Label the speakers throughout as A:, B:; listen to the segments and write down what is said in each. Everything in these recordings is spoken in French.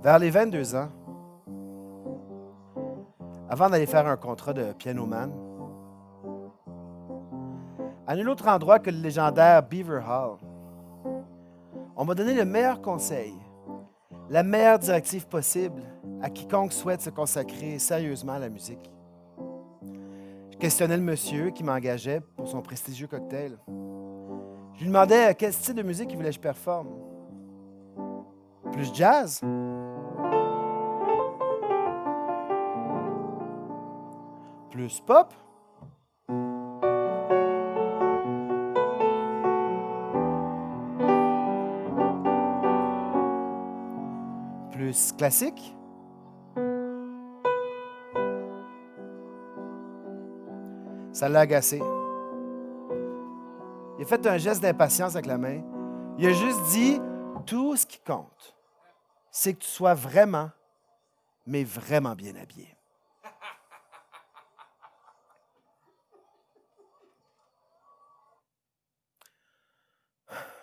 A: Vers les 22 ans, avant d'aller faire un contrat de pianoman, à nul autre endroit que le légendaire Beaver Hall, on m'a donné le meilleur conseil, la meilleure directive possible à quiconque souhaite se consacrer sérieusement à la musique. Je questionnais le monsieur qui m'engageait pour son prestigieux cocktail. Je lui demandais quel style de musique il voulait que je performe. Plus jazz? Plus pop? Plus classique? Ça l'a agacé. Il a fait un geste d'impatience avec la main. Il a juste dit, tout ce qui compte, c'est que tu sois vraiment, mais vraiment bien habillé.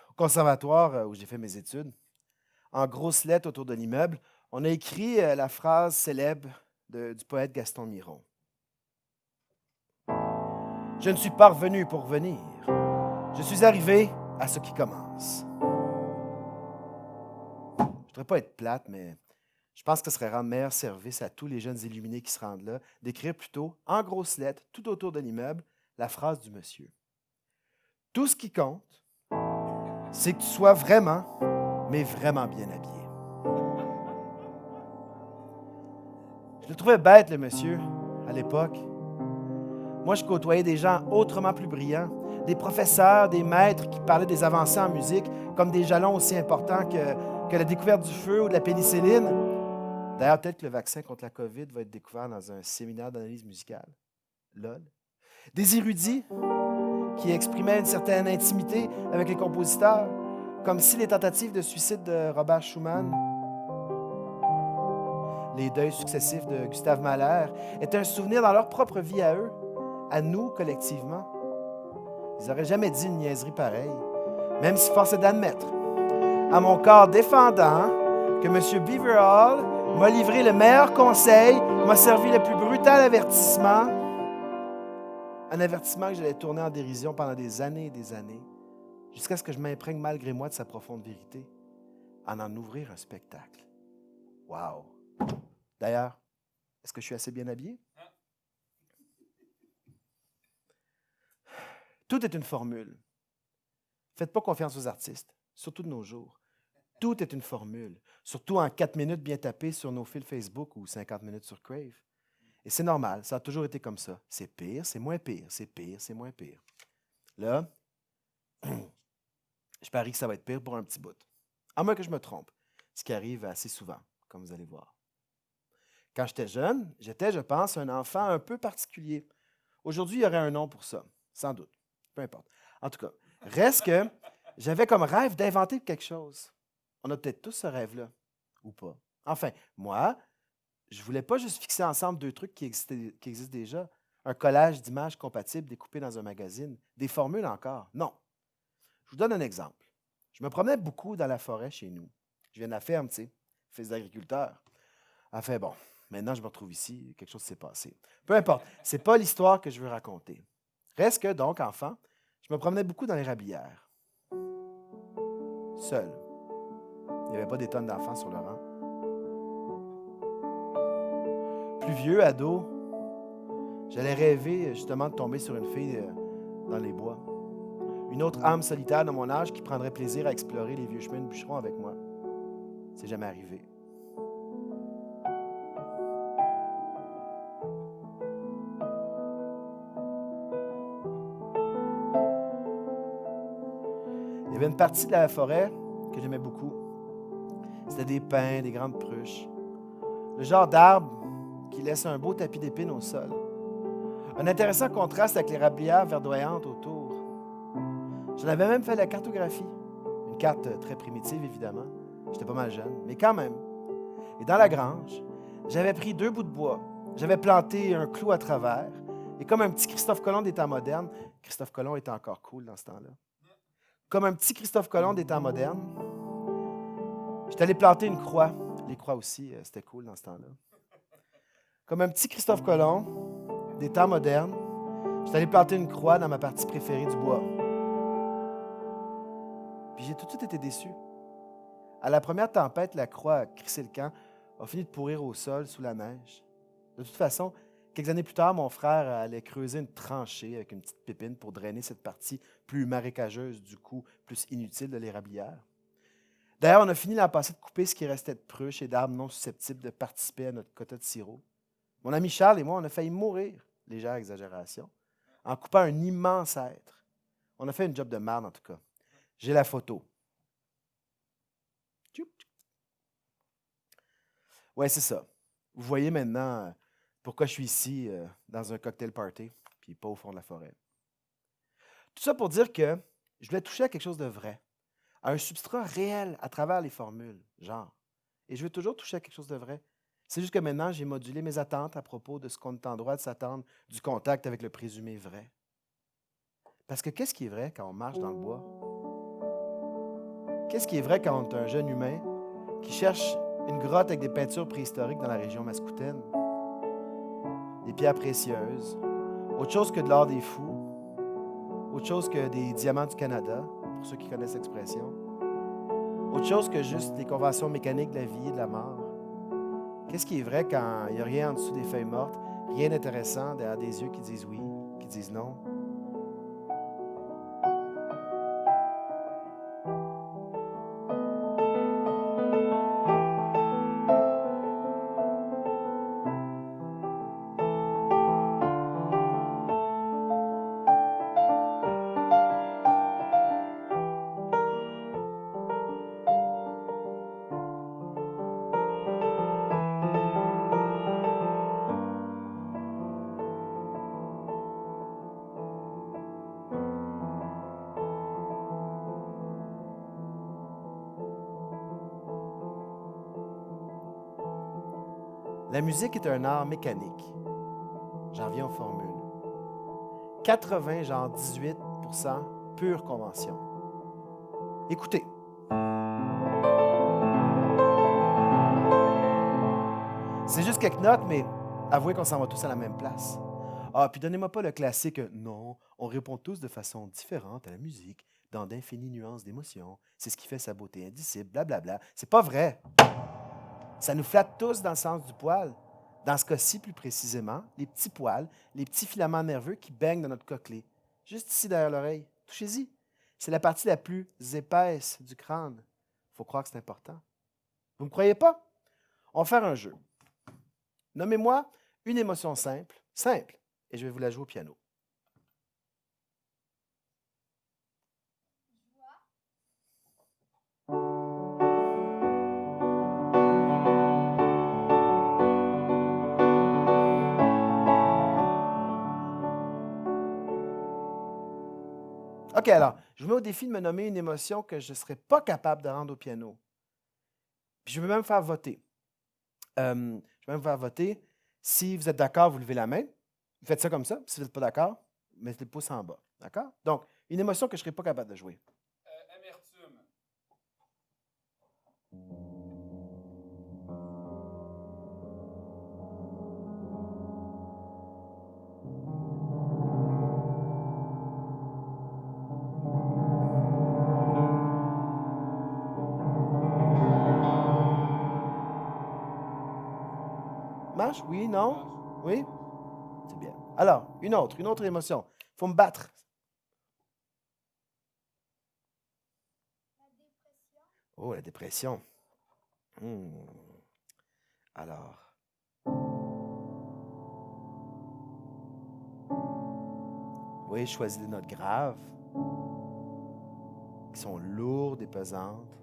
A: Au conservatoire où j'ai fait mes études, en grosses lettres autour de l'immeuble, on a écrit la phrase célèbre du poète Gaston Miron. Je ne suis pas revenu pour venir. Je suis arrivé à ce qui commence. Je ne voudrais pas être plate, mais je pense que ce serait rendre meilleur service à tous les jeunes illuminés qui se rendent là, d'écrire plutôt, en grosses lettres, tout autour de l'immeuble, la phrase du monsieur. Tout ce qui compte, c'est que tu sois vraiment, mais vraiment bien habillé. Je le trouvais bête, le monsieur, à l'époque. Moi, je côtoyais des gens autrement plus brillants, des professeurs, des maîtres qui parlaient des avancées en musique comme des jalons aussi importants que la découverte du feu ou de la pénicilline. D'ailleurs, peut-être que le vaccin contre la COVID va être découvert dans un séminaire d'analyse musicale. Lol. Des érudits qui exprimaient une certaine intimité avec les compositeurs, comme si les tentatives de suicide de Robert Schumann, les deuils successifs de Gustave Mahler, étaient un souvenir dans leur propre vie à eux, à nous collectivement. Ils n'auraient jamais dit une niaiserie pareille, même si force est d'admettre, à mon corps défendant, que M. Beaver Hall m'a livré le meilleur conseil, m'a servi le plus brutal avertissement, un avertissement que j'allais tourner en dérision pendant des années et des années, jusqu'à ce que je m'imprègne malgré moi de sa profonde vérité, en ouvrir un spectacle. Wow! D'ailleurs, est-ce que je suis assez bien habillé? Tout est une formule. Faites pas confiance aux artistes, surtout de nos jours. Tout est une formule, surtout en 4 minutes bien tapées sur nos fils Facebook ou 50 minutes sur Crave. Et c'est normal, ça a toujours été comme ça. C'est pire, c'est moins pire, c'est pire, c'est moins pire. Là, je parie que ça va être pire pour un petit bout. À moins que je me trompe, ce qui arrive assez souvent, comme vous allez voir. Quand j'étais jeune, j'étais, je pense, un enfant un peu particulier. Aujourd'hui, il y aurait un nom pour ça, sans doute. Peu importe. En tout cas, reste que j'avais comme rêve d'inventer quelque chose. On a peut-être tous ce rêve-là, ou pas. Enfin, moi, je ne voulais pas juste fixer ensemble 2 trucs qui existent déjà. Un collage d'images compatibles découpées dans un magazine. Des formules encore. Non. Je vous donne un exemple. Je me promenais beaucoup dans la forêt chez nous. Je viens de la ferme, tu sais, fils d'agriculteur. Enfin bon, maintenant je me retrouve ici, quelque chose s'est passé. Peu importe, ce n'est pas l'histoire que je veux raconter. Reste que, donc, enfant, je me promenais beaucoup dans les rablières. Seul. Il n'y avait pas des tonnes d'enfants sur le rang. Plus vieux, ado, j'allais rêver justement de tomber sur une fille dans les bois. Une autre âme solitaire de mon âge qui prendrait plaisir à explorer les vieux chemins de bûcheron avec moi. C'est jamais arrivé. Il y avait une partie de la forêt que j'aimais beaucoup. C'était des pins, des grandes pruches. Le genre d'arbre qui laisse un beau tapis d'épines au sol. Un intéressant contraste avec les rablières verdoyantes autour. J'en avais même fait la cartographie. Une carte très primitive, évidemment. J'étais pas mal jeune, mais quand même. Et dans la grange, j'avais pris 2 bouts de bois. J'avais planté un clou à travers. Et comme un petit Christophe Colomb des temps modernes, Christophe Colomb était encore cool dans ce temps-là. Comme un petit Christophe Colomb des temps modernes, j'étais allé planter une croix Les croix aussi, c'était cool dans ce temps-là. Comme un petit Christophe Colomb, des temps modernes, j'étais allé planter une croix dans ma partie préférée du bois. Puis j'ai tout de suite été déçu. À la première tempête, la croix a crissé le camp, a fini de pourrir au sol sous la neige. De toute façon, quelques années plus tard, mon frère allait creuser une tranchée avec une petite pépine pour drainer cette partie plus marécageuse, du coup plus inutile de l'érablière. D'ailleurs, on a fini l'an passé de couper ce qui restait de pruches et d'arbres non susceptibles de participer à notre quota de sirop. Mon ami Charles et moi, on a failli mourir, légère exagération, en coupant un immense hêtre. On a fait une job de merde, en tout cas. J'ai la photo. Ouais, c'est ça. Vous voyez maintenant pourquoi je suis ici, dans un cocktail party, puis pas au fond de la forêt. Tout ça pour dire que je voulais toucher à quelque chose de vrai, à un substrat réel à travers les formules, genre. Et je veux toujours toucher à quelque chose de vrai. C'est juste que maintenant, j'ai modulé mes attentes à propos de ce qu'on est en droit de s'attendre du contact avec le présumé vrai. Parce que qu'est-ce qui est vrai quand on marche dans le bois? Qu'est-ce qui est vrai quand on est un jeune humain qui cherche une grotte avec des peintures préhistoriques dans la région mascoutaine? Des pierres précieuses, autre chose que de l'or des fous, autre chose que des diamants du Canada, pour ceux qui connaissent l'expression, autre chose que juste des conventions mécaniques de la vie et de la mort. Qu'est-ce qui est vrai quand il n'y a rien en dessous des feuilles mortes, rien d'intéressant derrière des yeux qui disent oui, qui disent non? La musique est un art mécanique. J'en reviens aux formules. 80, genre 18%, pure convention. Écoutez. C'est juste quelques notes, mais avouez qu'on s'en va tous à la même place. Ah, puis donnez-moi pas le classique « Non, on répond tous de façon différente à la musique, dans d'infinies nuances d'émotions. C'est ce qui fait sa beauté indicible, blablabla. » C'est pas vrai. Ça nous flatte tous dans le sens du poil. Dans ce cas-ci, plus précisément, les petits poils, les petits filaments nerveux qui baignent dans notre cochlée, juste ici derrière l'oreille. Touchez-y. C'est la partie la plus épaisse du crâne. Il faut croire que c'est important. Vous ne me croyez pas? On va faire un jeu. Nommez-moi une émotion simple, et je vais vous la jouer au piano. OK, alors, je vous mets au défi de me nommer une émotion que je ne serais pas capable de rendre au piano. Puis je vais même faire voter. Je vais même faire voter. Si vous êtes d'accord, vous levez la main. Vous faites ça comme ça. Si vous n'êtes pas d'accord, mettez le pouce en bas. D'accord? Donc, une émotion que je ne serais pas capable de jouer.
B: Amertume.
A: Marche? Oui? Non? Oui? C'est bien. Alors, une autre émotion. Il faut me battre. Oh, la dépression. Alors. Oui, je choisis des notes graves, qui sont lourdes et pesantes.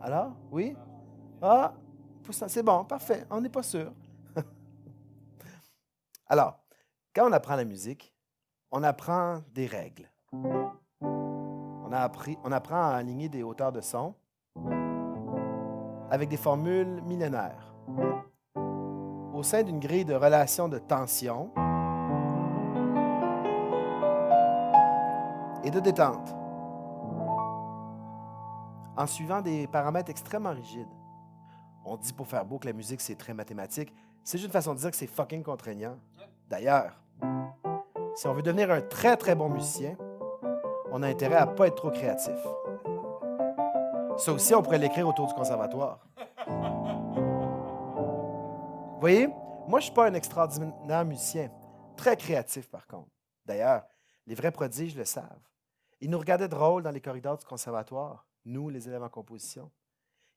A: Alors? Oui? Ah, c'est bon, parfait. On n'est pas sûr. Alors, quand on apprend la musique, on apprend des règles. On apprend à aligner des hauteurs de son avec des formules millénaires. Au sein d'une grille de relations de tension, et de détente, en suivant des paramètres extrêmement rigides. On dit pour faire beau que la musique, c'est très mathématique. C'est juste une façon de dire que c'est fucking contraignant. D'ailleurs, si on veut devenir un très très bon musicien, on a intérêt à ne pas être trop créatif. Ça aussi, on pourrait l'écrire autour du conservatoire. Vous voyez, moi, je ne suis pas un extraordinaire musicien. Très créatif, par contre. D'ailleurs, les vrais prodiges le savent. Ils nous regardaient drôles dans les corridors du conservatoire, nous, les élèves en composition.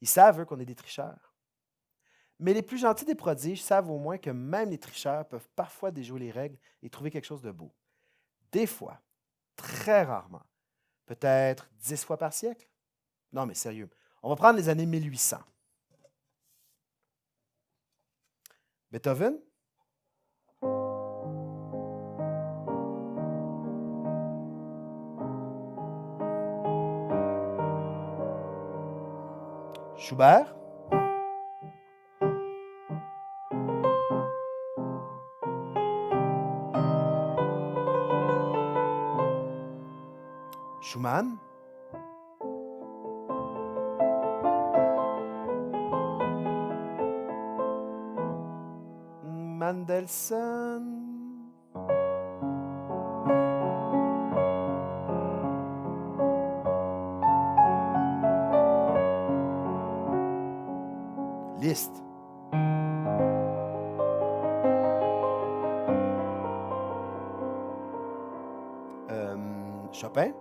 A: Ils savent, eux, qu'on est des tricheurs. Mais les plus gentils des prodiges savent au moins que même les tricheurs peuvent parfois déjouer les règles et trouver quelque chose de beau. Des fois, très rarement, peut-être 10 fois par siècle. Non, mais sérieux, on va prendre les années 1800. Beethoven, Schubert, Schumann, Mendelssohn, Liszt, Chopin,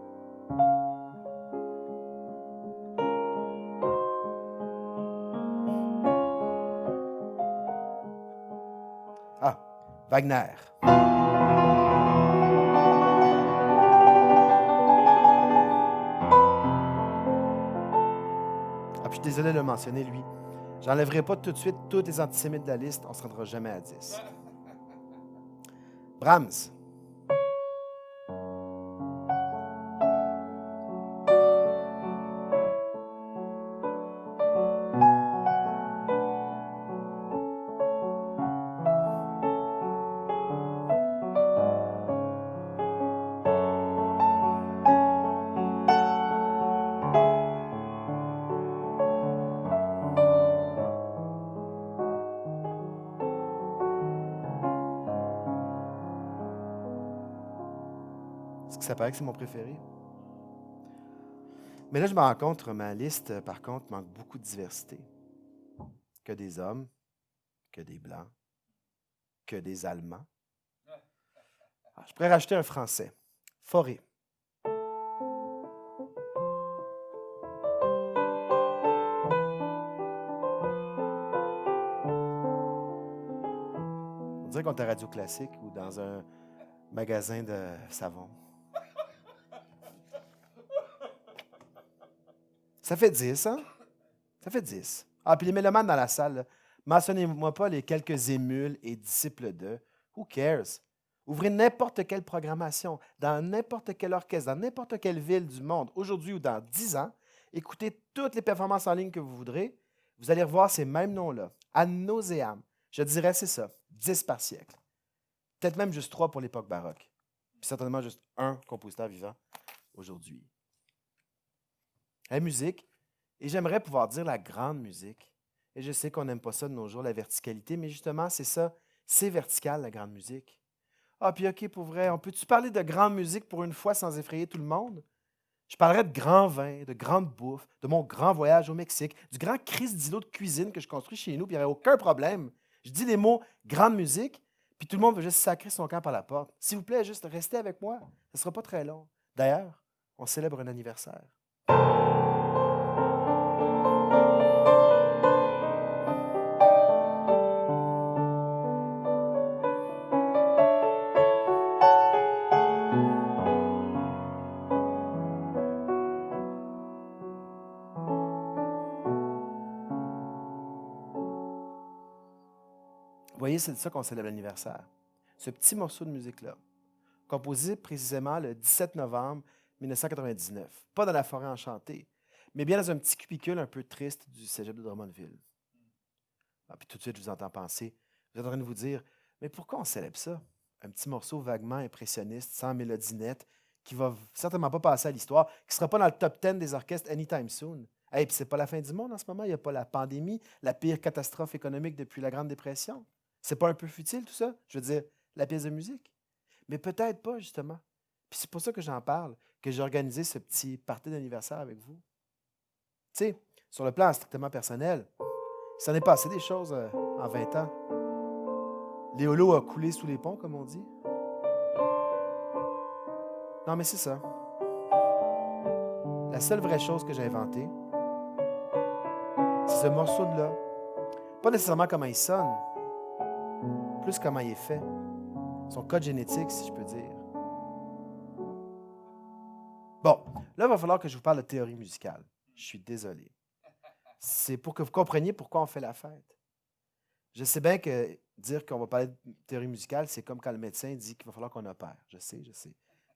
A: Wagner. Puis je suis désolé de le mentionner, lui. J'enlèverai pas tout de suite tous les antisémites de la liste, on ne se rendra jamais à 10. Brahms. Est-ce que ça paraît que c'est mon préféré? Mais là, je me rends compte que ma liste, par contre, manque beaucoup de diversité. Que des hommes, que des blancs, que des Allemands. Alors, je pourrais rajouter un Français. Fauré. On dirait qu'on est à Radio Classique ou dans un magasin de savon. Ça fait 10, hein? Ça fait 10. Ah, puis les mélomanes dans la salle, là, mentionnez-moi pas les quelques émules et disciples de. Who cares? Ouvrez n'importe quelle programmation, dans n'importe quel orchestre, dans n'importe quelle ville du monde, aujourd'hui ou dans 10 ans, écoutez toutes les performances en ligne que vous voudrez, vous allez revoir ces mêmes noms-là, ad nauseam. Je dirais, c'est ça, 10 par siècle. Peut-être même juste 3 pour l'époque baroque. Puis certainement juste un compositeur vivant aujourd'hui. La musique, et j'aimerais pouvoir dire la grande musique. Et je sais qu'on n'aime pas ça de nos jours, la verticalité, mais justement, c'est ça. C'est vertical, la grande musique. Ah, puis OK, pour vrai, on peut-tu parler de grande musique pour une fois sans effrayer tout le monde? Je parlerais de grand vin, de grande bouffe, de mon grand voyage au Mexique, du grand crise d'îlot de cuisine que je construis chez nous, puis il n'y aurait aucun problème. Je dis les mots grande musique, puis tout le monde veut juste sacrer son camp par la porte. S'il vous plaît, juste restez avec moi. Ce ne sera pas très long. D'ailleurs, on célèbre un anniversaire. Vous voyez, c'est de ça qu'on célèbre l'anniversaire. Ce petit morceau de musique-là, composé précisément le 17 novembre 1999. Pas dans la forêt enchantée, mais bien dans un petit cubicule un peu triste du cégep de Drummondville. Ah, puis tout de suite, je vous entends penser, vous êtes en train de vous dire, mais pourquoi on célèbre ça? Un petit morceau vaguement impressionniste, sans mélodie nette, qui ne va certainement pas passer à l'histoire, qui ne sera pas dans le top 10 des orchestres anytime soon. Hey, puis c'est pas la fin du monde en ce moment, il n'y a pas la pandémie, la pire catastrophe économique depuis la Grande Dépression. C'est pas un peu futile tout ça? Je veux dire, la pièce de musique. Mais peut-être pas, justement. Puis c'est pour ça que j'en parle, que j'ai organisé ce petit party d'anniversaire avec vous. Tu sais, sur le plan strictement personnel, ça n'est passé des choses en 20 ans. L'éolo a coulé sous les ponts, comme on dit. Non, mais c'est ça. La seule vraie chose que j'ai inventée, c'est ce morceau de là. Pas nécessairement comment il sonne, plus comment il est fait. Son code génétique, si je peux dire. Bon, là, il va falloir que je vous parle de théorie musicale. Je suis désolé. C'est pour que vous compreniez pourquoi on fait la fête. Je sais bien que dire qu'on va parler de théorie musicale, c'est comme quand le médecin dit qu'il va falloir qu'on opère. Je sais.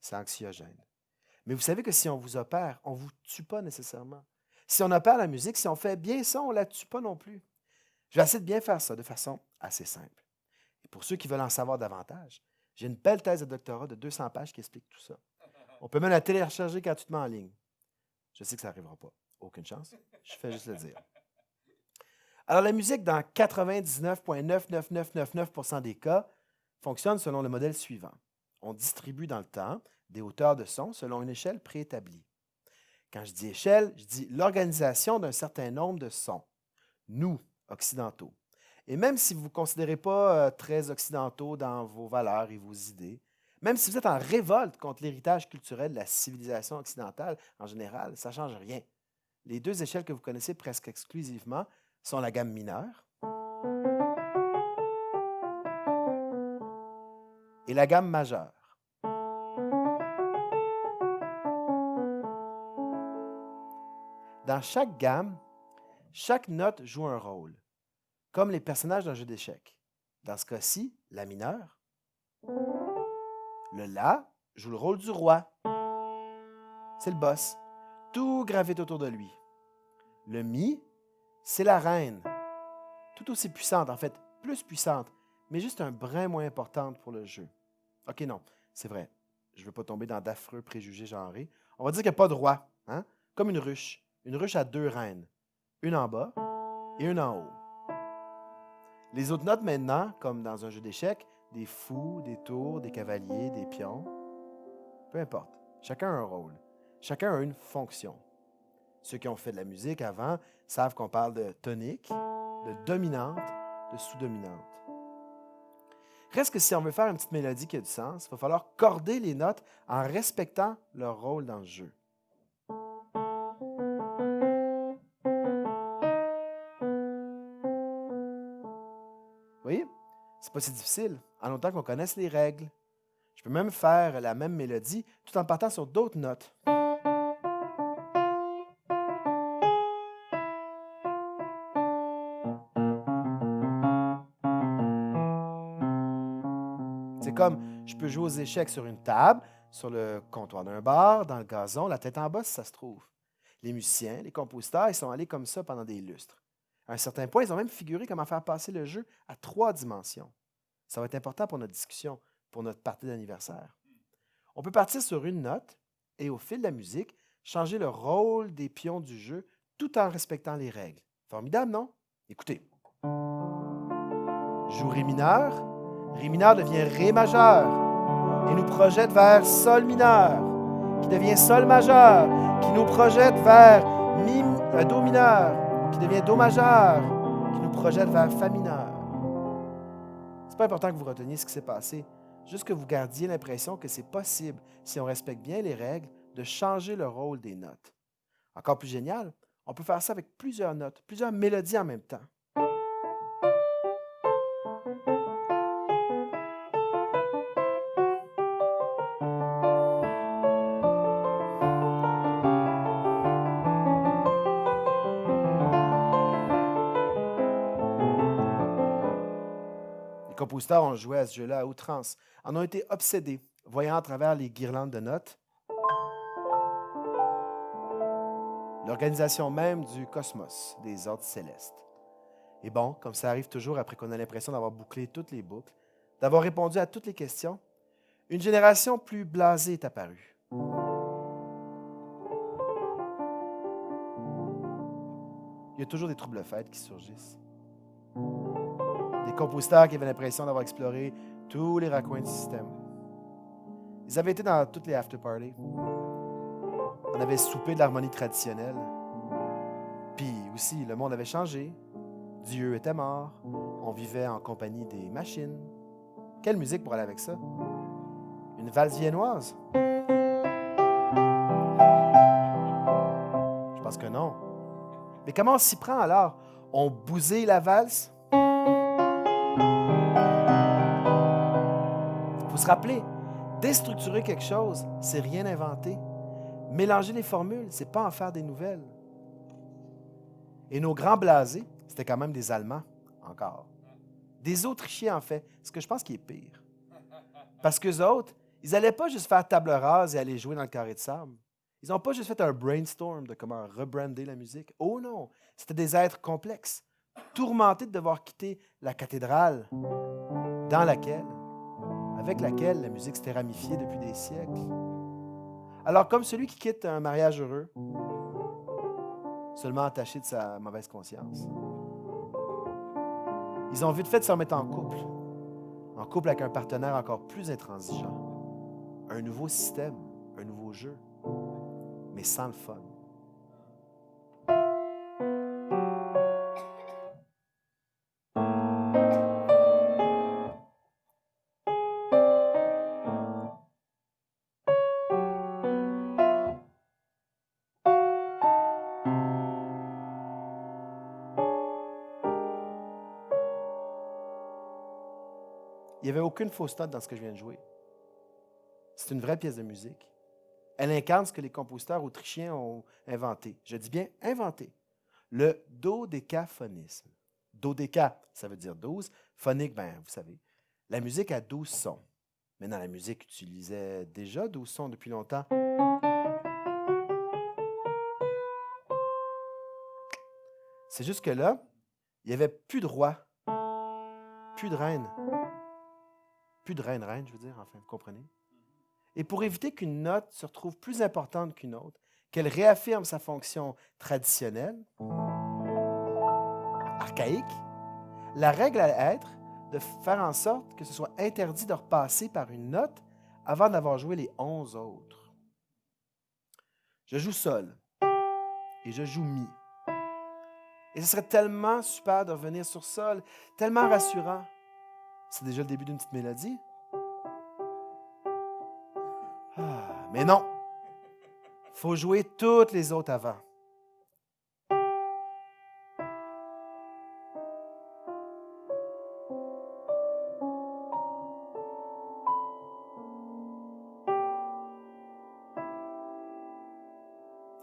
A: C'est anxiogène. Mais vous savez que si on vous opère, on ne vous tue pas nécessairement. Si on opère la musique, si on fait bien ça, on ne la tue pas non plus. Je vais essayer de bien faire ça de façon assez simple. Et pour ceux qui veulent en savoir davantage, j'ai une belle thèse de doctorat de 200 pages qui explique tout ça. On peut même la télécharger gratuitement en ligne. Je sais que ça n'arrivera pas. Aucune chance. Je fais juste le dire. Alors, la musique, dans 99,99999% des cas, fonctionne selon le modèle suivant. On distribue dans le temps des hauteurs de son selon une échelle préétablie. Quand je dis échelle, je dis l'organisation d'un certain nombre de sons. Nous, occidentaux. Et même si vous ne vous considérez pas très occidentaux dans vos valeurs et vos idées, même si vous êtes en révolte contre l'héritage culturel de la civilisation occidentale en général, ça ne change rien. Les deux échelles que vous connaissez presque exclusivement sont la gamme mineure et la gamme majeure. Dans chaque gamme, chaque note joue un rôle, comme les personnages d'un jeu d'échecs. Dans ce cas-ci, la mineure, le La joue le rôle du roi. C'est le boss. Tout gravite autour de lui. Le Mi, c'est la reine. Tout aussi puissante, en fait, plus puissante, mais juste un brin moins importante pour le jeu. OK, non, c'est vrai. Je ne veux pas tomber dans d'affreux préjugés genrés. On va dire qu'il n'y a pas de roi, hein? Comme une ruche. Une ruche a deux reines. Une en bas et une en haut. Les autres notes maintenant, comme dans un jeu d'échecs, des fous, des tours, des cavaliers, des pions, peu importe. Chacun a un rôle. Chacun a une fonction. Ceux qui ont fait de la musique avant savent qu'on parle de tonique, de dominante, de sous-dominante. Reste que si on veut faire une petite mélodie qui a du sens, il va falloir corder les notes en respectant leur rôle dans le jeu. Vous voyez? C'est pas si difficile, en autant qu'on connaisse les règles. Je peux même faire la même mélodie tout en partant sur d'autres notes. C'est comme, je peux jouer aux échecs sur une table, sur le comptoir d'un bar, dans le gazon, la tête en bas si ça se trouve. Les musiciens, les compositeurs, ils sont allés comme ça pendant des lustres. À un certain point, ils ont même figuré comment faire passer le jeu à 3 dimensions. Ça va être important pour notre discussion, pour notre partie d'anniversaire. On peut partir sur une note et, au fil de la musique, changer le rôle des pions du jeu tout en respectant les règles. Formidable, non? Écoutez. Joue Ré mineur. Ré mineur devient Ré majeur et nous projette vers Sol mineur, qui devient Sol majeur, qui nous projette vers Do mineur, qui devient Do majeur, qui nous projette vers Fa mineur. C'est pas important que vous reteniez ce qui s'est passé, juste que vous gardiez l'impression que c'est possible, si on respecte bien les règles, de changer le rôle des notes. Encore plus génial, on peut faire ça avec plusieurs notes, plusieurs mélodies en même temps. Les compositeurs ont joué à ce jeu-là à outrance, en ont été obsédés, voyant à travers les guirlandes de notes l'organisation même du cosmos, des ordres célestes. Et bon, comme ça arrive toujours après qu'on a l'impression d'avoir bouclé toutes les boucles, d'avoir répondu à toutes les questions, une génération plus blasée est apparue. Il y a toujours des troubles-fêtes qui surgissent. Des compositeurs qui avaient l'impression d'avoir exploré tous les raccoins du système. Ils avaient été dans toutes les after-parties. On avait soupé de l'harmonie traditionnelle. Puis aussi, le monde avait changé. Dieu était mort. On vivait en compagnie des machines. Quelle musique pour aller avec ça? Une valse viennoise? Je pense que non. Mais comment on s'y prend alors? On bousille la valse? Il faut se rappeler, déstructurer quelque chose, c'est rien inventer. Mélanger les formules, c'est pas en faire des nouvelles. Et nos grands blasés, c'était quand même des Allemands, encore. Des Autrichiens, en fait, ce que je pense qui est pire. Parce qu'eux autres, ils n'allaient pas juste faire table rase et aller jouer dans le carré de sable. Ils n'ont pas juste fait un brainstorm de comment rebrander la musique. Oh non, c'était des êtres complexes, tourmentés de devoir quitter la cathédrale avec laquelle la musique s'était ramifiée depuis des siècles. Alors, comme celui qui quitte un mariage heureux, seulement entaché de sa mauvaise conscience, ils ont vite fait de se remettre en couple avec un partenaire encore plus intransigeant, un nouveau système, un nouveau jeu, mais sans le fun. Il n'y avait aucune fausse note dans ce que je viens de jouer. C'est une vraie pièce de musique. Elle incarne ce que les compositeurs autrichiens ont inventé. Je dis bien inventé. Le dodécaphonisme. Dodéca, ça veut dire 12. Phonique, ben, vous savez, la musique a 12 sons. Maintenant, la musique utilisait déjà 12 sons depuis longtemps. C'est juste que là, il n'y avait plus de roi, plus de reine. Plus de reine, je veux dire, enfin, vous comprenez? Et pour éviter qu'une note se retrouve plus importante qu'une autre, qu'elle réaffirme sa fonction traditionnelle, archaïque, la règle allait être de faire en sorte que ce soit interdit de repasser par une note avant d'avoir joué les 11 autres. Je joue sol et je joue mi. Et ce serait tellement super de revenir sur sol, tellement rassurant. C'est déjà le début d'une petite mélodie. Mais non, il faut jouer toutes les autres avant.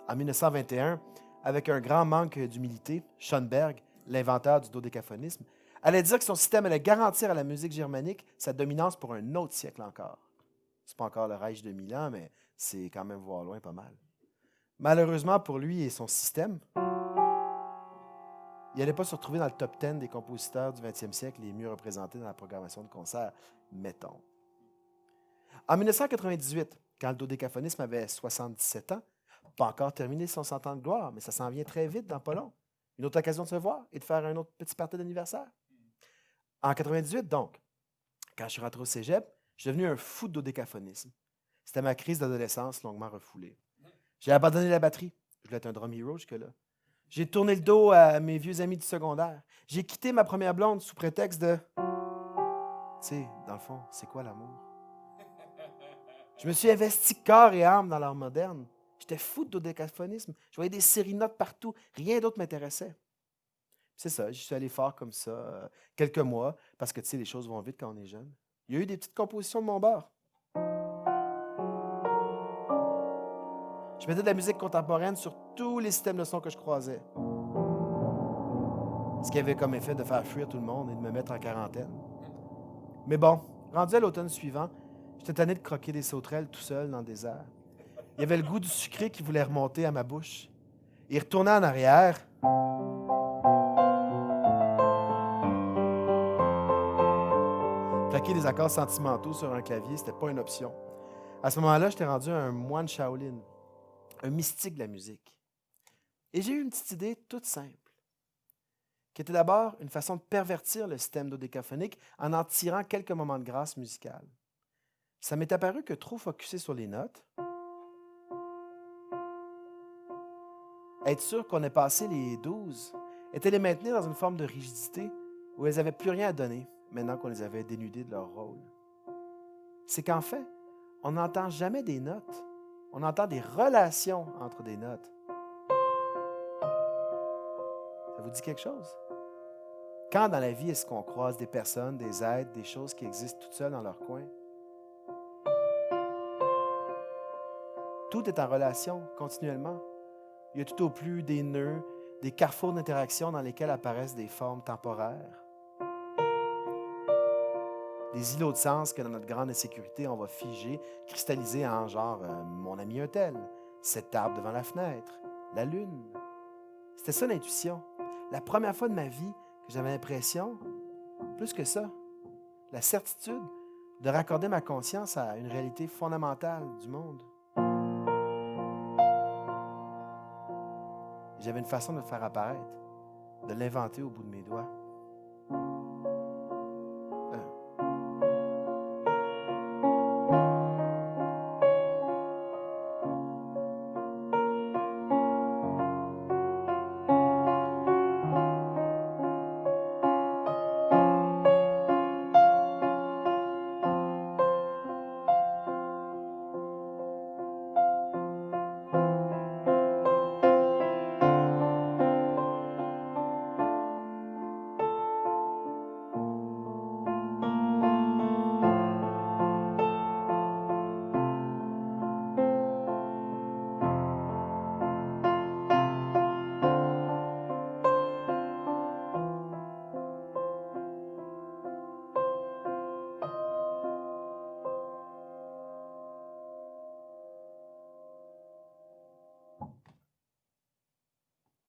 A: En 1921, avec un grand manque d'humilité, Schoenberg, l'inventeur du dodécaphonisme, allait dire que son système allait garantir à la musique germanique sa dominance pour un autre siècle encore. C'est pas encore le Reich de Milan, mais c'est quand même voir loin pas mal. Malheureusement pour lui et son système, il n'allait pas se retrouver dans le top 10 des compositeurs du 20e siècle les mieux représentés dans la programmation de concerts, mettons. En 1998, quand le dodécaphonisme avait 77 ans, pas encore terminé son 100 ans de gloire, mais ça s'en vient très vite dans pas long. Une autre occasion de se voir et de faire un autre petit party d'anniversaire. En 98, donc, quand je suis rentré au cégep, je suis devenu un fou de dodécaphonisme. C'était ma crise d'adolescence longuement refoulée. J'ai abandonné la batterie. Je voulais être un drum hero jusque-là. J'ai tourné le dos à mes vieux amis du secondaire. J'ai quitté ma première blonde sous prétexte de... Tu sais, dans le fond, c'est quoi l'amour? Je me suis investi corps et âme dans l'art moderne. J'étais fou de dodécaphonisme. Je voyais des séries notes partout. Rien d'autre m'intéressait. C'est ça, je suis allé fort comme ça quelques mois, parce que, tu sais, les choses vont vite quand on est jeune. Il y a eu des petites compositions de mon bord. Je mettais de la musique contemporaine sur tous les systèmes de son que je croisais. Ce qui avait comme effet de faire fuir tout le monde et de me mettre en quarantaine. Mais bon, rendu à l'automne suivant, j'étais tanné de croquer des sauterelles tout seul dans le désert. Il y avait le goût du sucré qui voulait remonter à ma bouche. Et retourner en arrière, claquer des accords sentimentaux sur un clavier, c'était pas une option. À ce moment-là, j'étais rendu un moine Shaolin, un mystique de la musique. Et j'ai eu une petite idée toute simple, qui était d'abord une façon de pervertir le système dodécaphonique en tirant quelques moments de grâce musicale. Ça m'est apparu que trop focusé sur les notes, être sûr qu'on ait passé les 12, était les maintenir dans une forme de rigidité où elles n'avaient plus rien à donner maintenant qu'on les avait dénudées de leur rôle. C'est qu'en fait, on n'entend jamais des notes, on entend des relations entre des notes. Ça vous dit quelque chose? Quand dans la vie est-ce qu'on croise des personnes, des êtres, des choses qui existent toutes seules dans leur coin? Tout est en relation continuellement. Il y a tout au plus des nœuds, des carrefours d'interaction dans lesquels apparaissent des formes temporaires. Des îlots de sens que dans notre grande insécurité, on va figer, cristalliser en genre mon ami un tel, cet arbre devant la fenêtre, la lune. C'était ça l'intuition. La première fois de ma vie que j'avais l'impression, plus que ça, la certitude de raccorder ma conscience à une réalité fondamentale du monde. J'avais une façon de le faire apparaître, de l'inventer au bout de mes doigts.